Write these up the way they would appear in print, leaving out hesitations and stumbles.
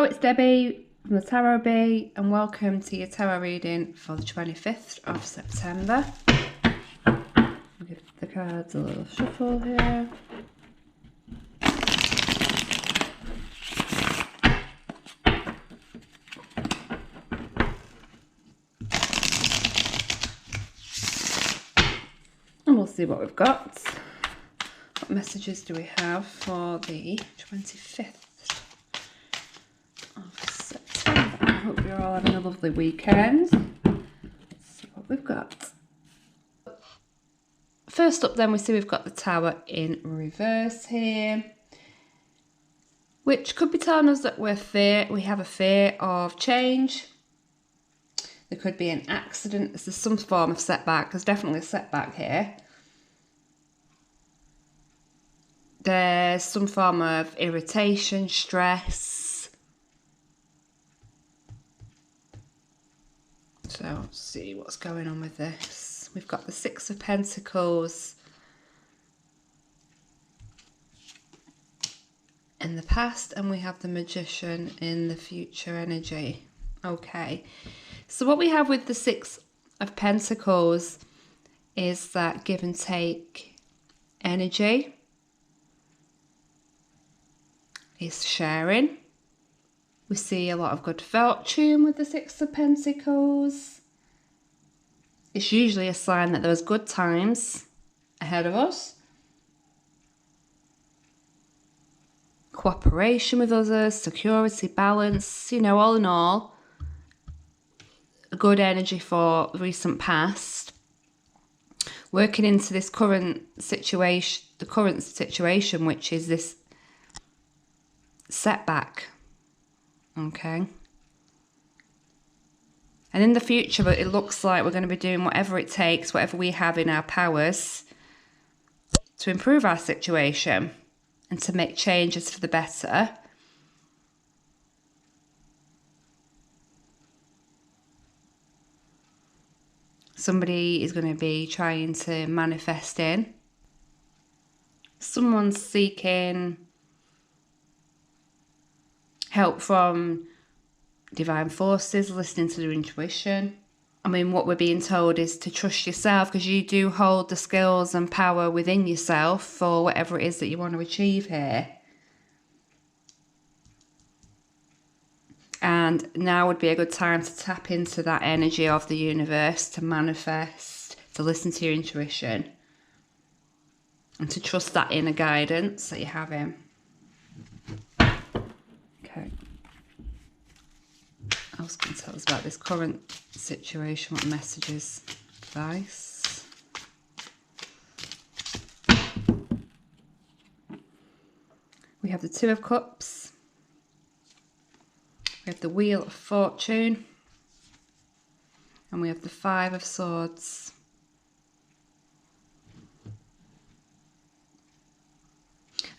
Hello, it's Debbie from the Tarot Bee and welcome to your tarot reading for the 25th of September. I'll give the cards a little shuffle here. And we'll see what we've got. What messages do we have for the 25th of September? I hope you're all having a lovely weekend. Let's see what we've got. First up then, we see we've got the Tower in reverse here, which could be telling us that we have a fear of change. There could be an accident. There's some form of setback. There's definitely a setback here. There's some form of irritation, stress. So let's see what's going on with this. We've got the Six of Pentacles in the past and we have the Magician in the future energy. Okay, so what we have with the Six of Pentacles is that give and take energy. Is sharing. We see a lot of good fortune with the Six of Pentacles. It's usually a sign that there's good times ahead of us. Cooperation with others, security, balance, you know, all in all, good energy for the recent past. Working into this current situation, which is this setback. Okay. And in the future, it looks like we're going to be doing whatever it takes, whatever we have in our powers to improve our situation and to make changes for the better. Somebody is going to be trying to manifest in. Someone's seeking help from divine forces, listening to their intuition. I mean, what we're being told is to trust yourself because you do hold the skills and power within yourself for whatever it is that you want to achieve here. And now would be a good time to tap into that energy of the universe, to manifest, to listen to your intuition, and to trust that inner guidance that you have in. Okay. I was going to tell us about this current situation, what messages, advice. We have the Two of Cups. We have the Wheel of Fortune. And we have the Five of Swords.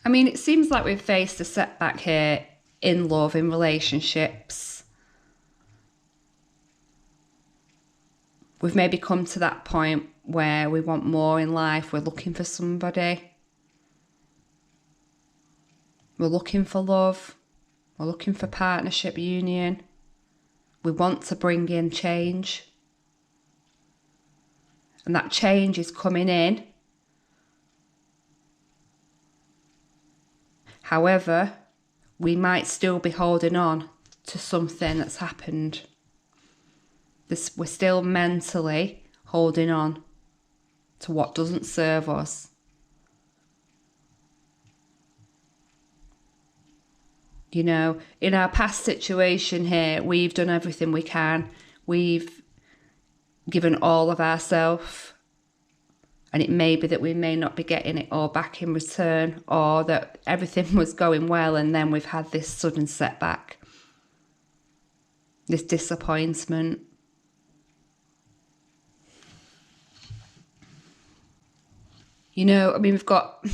I mean, it seems like we've faced a setback here in love, in relationships. We've maybe come to that point where we want more in life. We're looking for somebody. We're looking for love. We're looking for partnership, union. We want to bring in change. And that change is coming in. However, we might still be holding on to something that's happened. We're still mentally holding on to what doesn't serve us. You know, in our past situation here, we've done everything we can. We've given all of ourselves. And it may be that we may not be getting it all back in return, or that everything was going well and then we've had this sudden setback, this disappointment. You know, I mean, we've got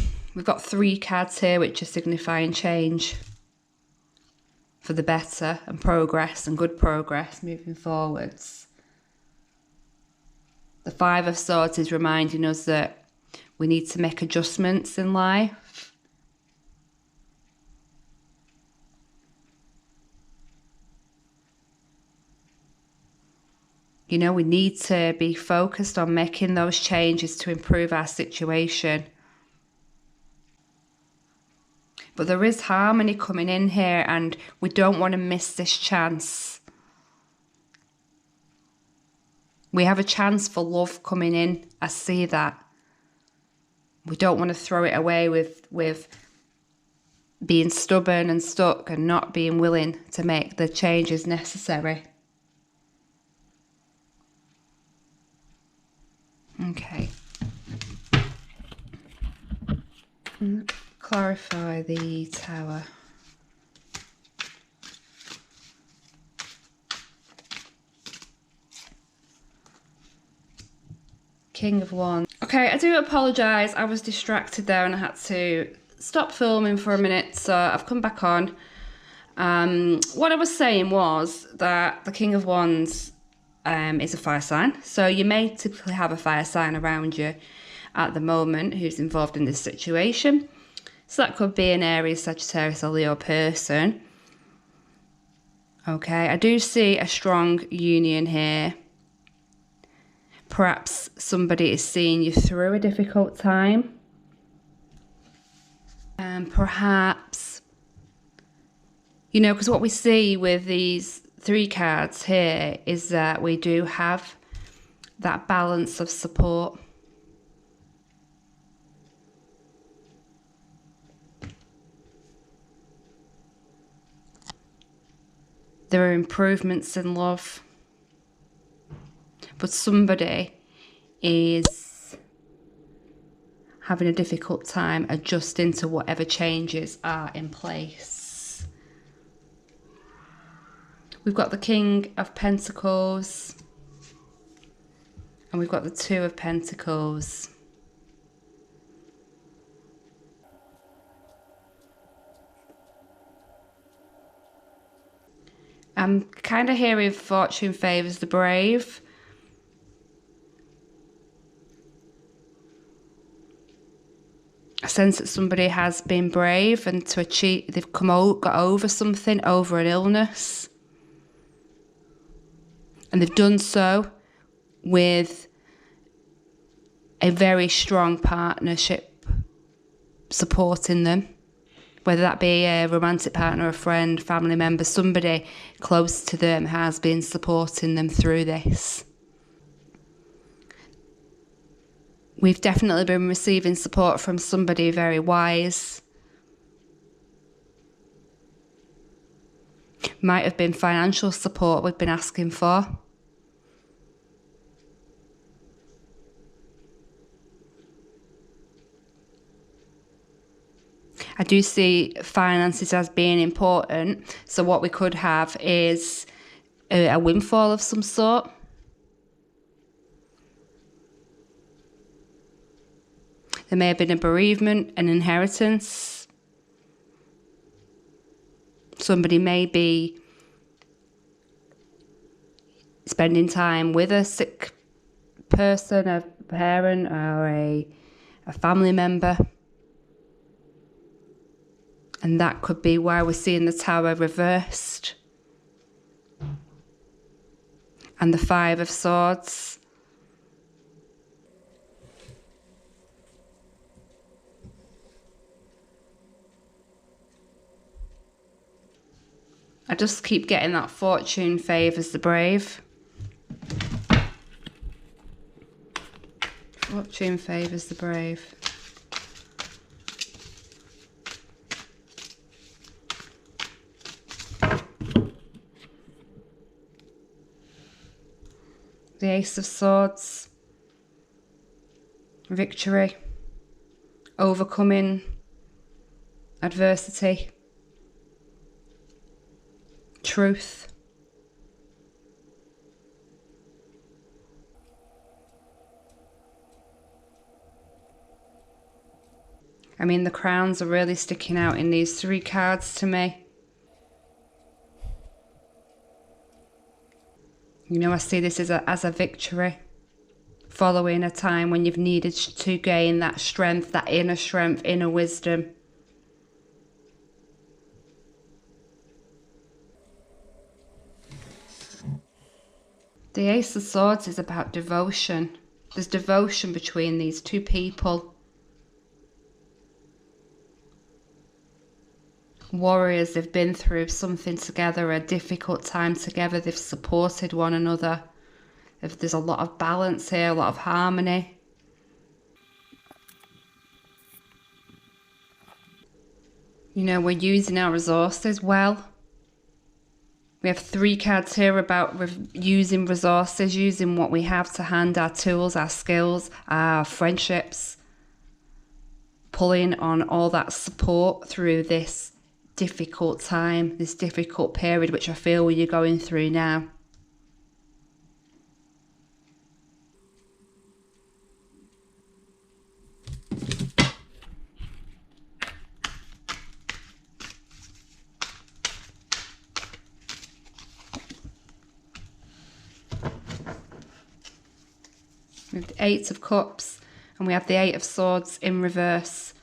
three cards here which are signifying change for the better and progress and good progress moving forwards. The Five of Swords is reminding us that we need to make adjustments in life. You know, we need to be focused on making those changes to improve our situation. But there is harmony coming in here, and we don't want to miss this chance. We have a chance for love coming in. I see that. We don't want to throw it away with being stubborn and stuck and not being willing to make the changes necessary. Okay. Clarify the Tower. King of Wands. Okay, I do apologise. I was distracted there and I had to stop filming for a minute, so I've come back on. What I was saying was that the King of Wands is a fire sign. So you may typically have a fire sign around you at the moment who's involved in this situation. So that could be an Aries, Sagittarius or Leo person. Okay, I do see a strong union here. Perhaps somebody is seeing you through a difficult time. And perhaps, you know, because what we see with these 3 cards here is that we do have that balance of support. There are improvements in love. But somebody is having a difficult time adjusting to whatever changes are in place. We've got the King of Pentacles. And we've got the 2 of Pentacles. I'm kind of hearing fortune favours the brave. I sense that somebody has been brave and to achieve, they've got over something, over an illness. And they've done so with a very strong partnership supporting them. Whether that be a romantic partner, a friend, family member, somebody close to them has been supporting them through this. We've definitely been receiving support from somebody very wise. Might have been financial support we've been asking for. I do see finances as being important. So what we could have is a windfall of some sort. There may have been a bereavement, an inheritance. Somebody may be spending time with a sick person, a parent or a family member. And that could be why we're seeing the Tower reversed. And the 5 of Swords. I just keep getting that fortune favours the brave. Fortune favours the brave. The Ace of Swords. Victory. Overcoming adversity. Truth. I mean, the crowns are really sticking out in these 3 cards to me. You know, I see this as a victory. Following a time when you've needed to gain that strength, inner wisdom. The Ace of Swords is about devotion. There's devotion between these two people. Warriors, they've been through something together, a difficult time together. They've supported one another. There's a lot of balance here, a lot of harmony. You know, we're using our resources well. We have 3 cards here about using resources, using what we have to hand, our tools, our skills, our friendships. Pulling on all that support through this difficult time, this difficult period, which I feel you're going through now. We have the 8 of Cups and we have the 8 of Swords in reverse.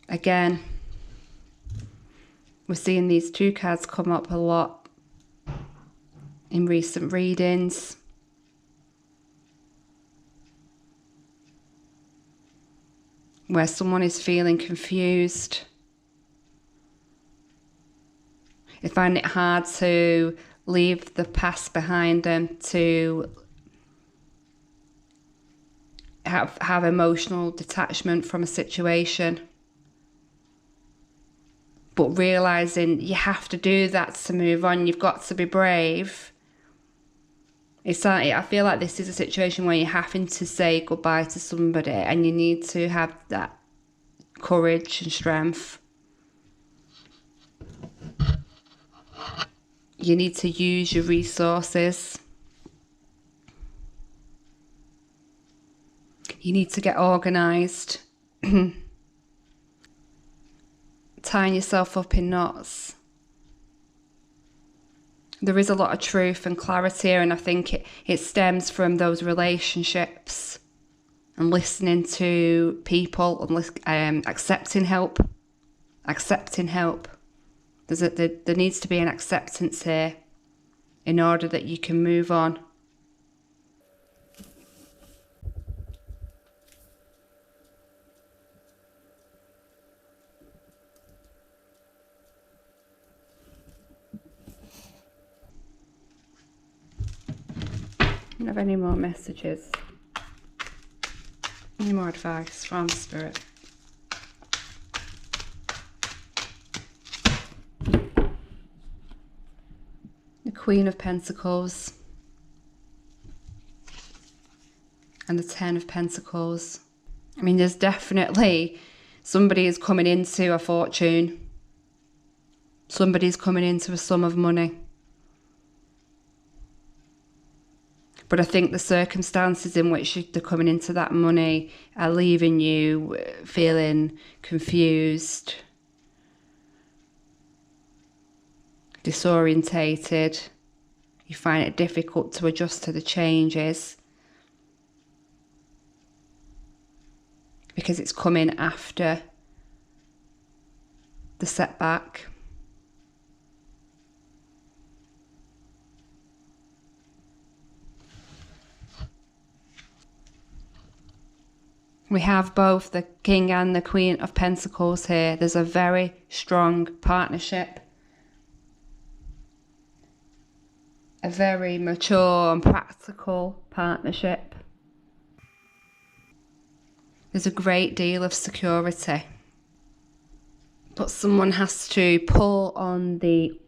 Again, we're seeing these 2 cards come up a lot in recent readings. Where someone is feeling confused. They find it hard to leave the past behind them, to have emotional detachment from a situation. But realising you have to do that to move on, you've got to be brave. I feel like this is a situation where you're having to say goodbye to somebody and you need to have that courage and strength. You need to use your resources. You need to get organised. Tying yourself up in knots. There is a lot of truth and clarity here, and I think it stems from those relationships and listening to people and accepting help. Accepting help. There needs to be an acceptance here in order that you can move on. Do you have any more messages? Any more advice from Spirit? The Queen of Pentacles and the 10 of Pentacles. I mean, there's definitely somebody is coming into a fortune. Somebody's coming into a sum of money. But I think the circumstances in which they're coming into that money are leaving you feeling confused, disorientated. You find it difficult to adjust to the changes because it's coming after the setback. We have both the King and the Queen of Pentacles here. There's a very strong partnership. A very mature and practical partnership. There's a great deal of security. But someone has to pull on the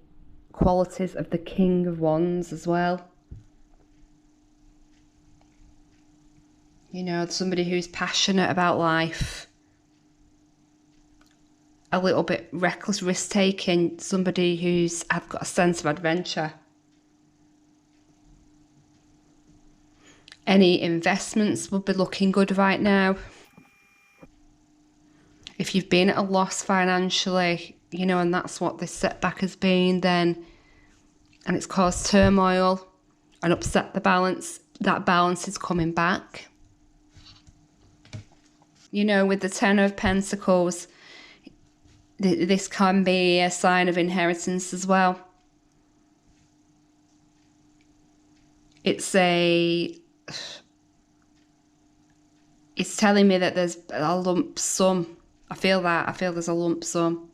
qualities of the King of Wands as well. You know, somebody who's passionate about life. A little bit reckless risk-taking. Somebody who's got a sense of adventure. Any investments will be looking good right now. If you've been at a loss financially, you know, and that's what this setback has been, then, and it's caused turmoil and upset the balance, that balance is coming back. You know, with the 10 of Pentacles, this can be a sign of inheritance as well. It's telling me that there's a lump sum. I feel there's a lump sum.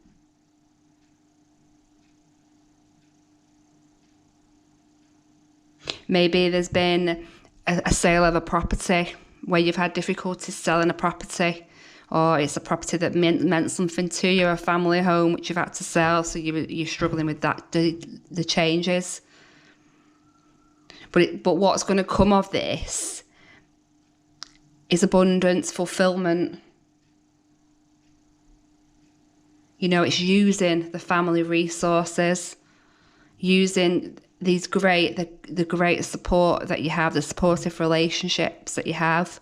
Maybe there's been a sale of a property where you've had difficulties selling a property, or it's a property that meant something to you, a family home which you've had to sell, so you're struggling with that, the changes. But what's going to come of this is abundance, fulfillment. You know, it's using the family resources, using these the great support that you have, the supportive relationships that you have.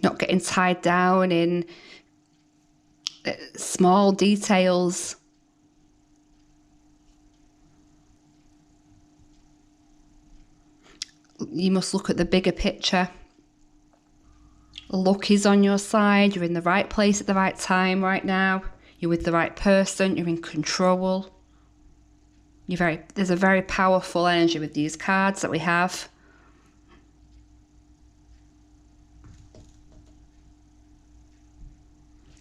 Not getting tied down in small details. You must look at the bigger picture. Luck is on your side. You're in the right place at the right time right now. You're with the right person. You're in control. There's a very powerful energy with these cards that we have.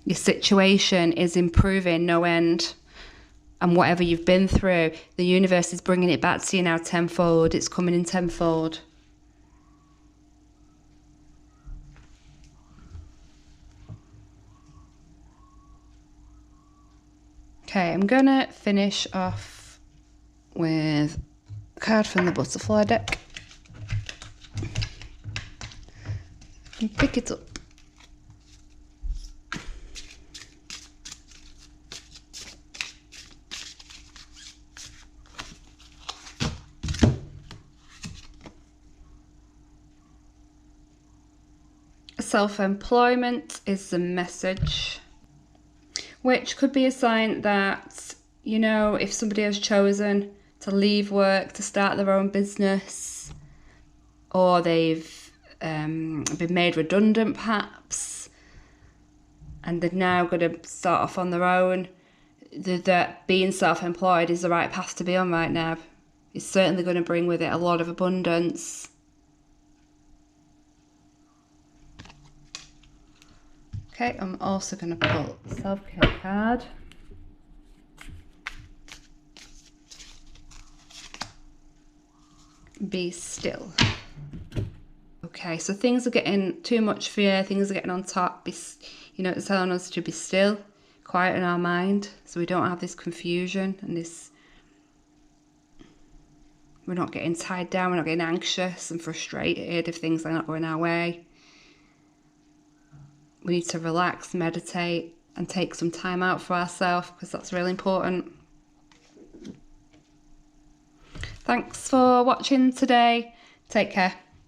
Your situation is improving no end. And whatever you've been through, the universe is bringing it back to you now tenfold. It's coming in tenfold. Okay, I'm going to finish off with a card from the butterfly deck. And pick it up. Self-employment is the message, which could be a sign that, you know, if somebody has chosen to leave work to start their own business, or they've been made redundant perhaps, and they're now going to start off on their own, that being self-employed is the right path to be on right now. It's certainly going to bring with it a lot of abundance. Okay, I'm also going to pull the self-care card. Be still. Okay, so things are getting too much for you. Things are getting on top. It's telling us to be still, quiet in our mind, so we don't have this confusion and this. We're not getting tied down. We're not getting anxious and frustrated if things are not going our way. We need to relax, meditate, and take some time out for ourselves, because that's really important. Thanks for watching today. Take care.